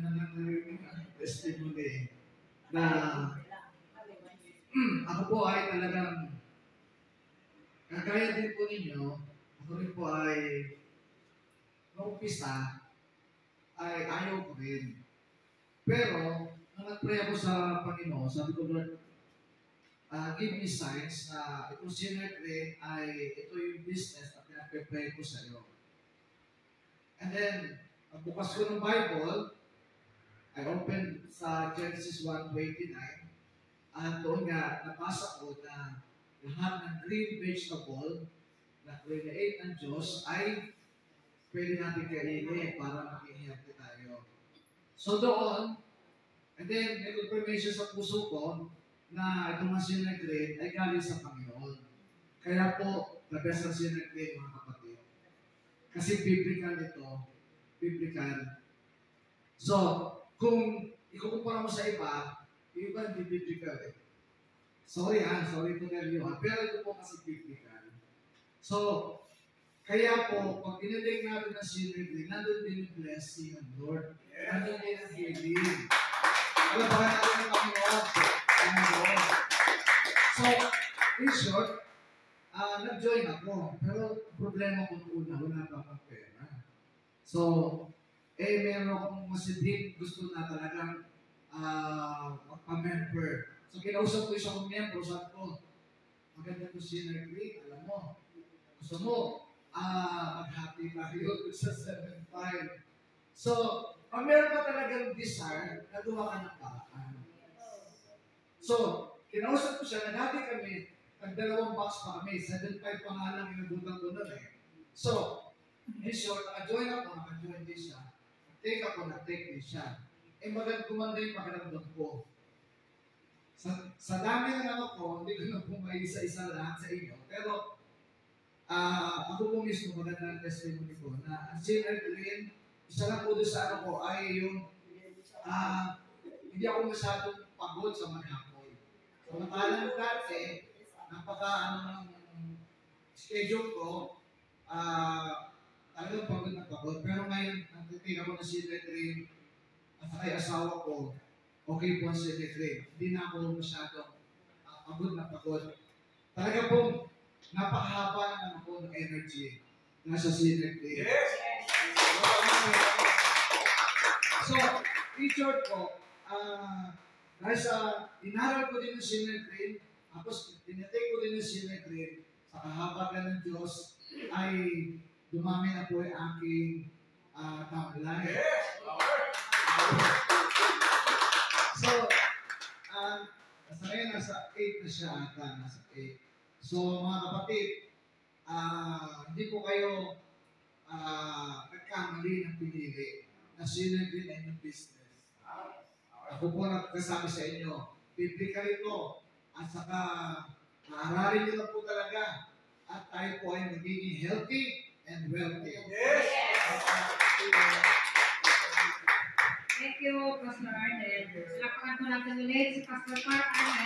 na narinig ang testimony na ako po ay talagang kagaya din po ninyo, ako rin po ay noong umpisa ay ayaw ko rin. Pero, nung nag-pray ako sa Panginoon, sabi ko, Lord, give me signs na itong Synergy ay ito yung business na pinag-pray ko sa iyo. And then, pagbukas ko ng Bible, I opened sa Genesis 1:29, at doon nga, nabasa ko na lahat ng green vegetable na create ng Diyos ay pwede natin kainin para maging healthy tayo. So doon, and then may confirmation sa puso ko na itong mga Synergy ay galing sa Panginoon. Kaya po, the best ng Synergy, mga kapatid. Kasi biblical ito, biblical. So, kung ikukumpara mo sa iba, yung iba hindi biblical eh. Sorry to tell you pero ito po kasi biblical. So, kaya po, pag dinilig natin ang Synergy, nandun din yung blessing ng Lord. Nandun din ang healing. Alam ba natin ang Panginoon? So, in short, nag-join ako. Pero problema ko noong una, wala pa akong pera. So, meron akong masidhing gusto na talagang magpa-member. So, kinausap ko siya kong member, sabi ko, maganda ko Synergy, alam mo, gusto mo, mag-happy tayo sa 7.5. So, pag meron ka talagang desire, nagawa ka ng paraan. So, kinausap ko siya, naghabi kami, nag-2 box pa kami, 7.5 pa nga lang inabutan ko nun eh. So, in short, naka-join din siya. Nag-take din siya. Gumanda yung pakiramdam ko. Sa dami ng ano ko, hindi ko na pumaisa-isa lahat sa inyo, pero ako po mismo, maganda ang testimony ko, na ang Synergy, isa lang po doon sa ano ko, ay yung hindi ako masyadong pagod sa maghapon. So, nakalang dati, ng schedule ko, talagang pagod na pagod. Pero ngayon, nagtitig ako ng Synergy, at saka yung asawa ko, okay po ang Synergy. Hindi na ako masyadong pagod na pagod. Talaga pong napakahaba ng ako ng energy nasa Synergy. Yes! So, in short po, dahil sa inaral ko din ng Synergy, tapos tinatake ko din ng Synergy, sa kahabagan ng Diyos, ay dumami na po yung aking timeline. Yes! So, ngayon nasa 8 na siya ata, nasa 8. So, mga kapatid, hindi po kayo nagkamali ng pinili na Synergy na inyong business. Ako po nagkasabi sa inyo, biblical ito, at saka naaralin nyo lang po talaga, at tayo po ay magiging healthy and wealthy. Yes! Thank you, Pastor Arnel. Salamat po natin ulit si Pastor Mark Arnel.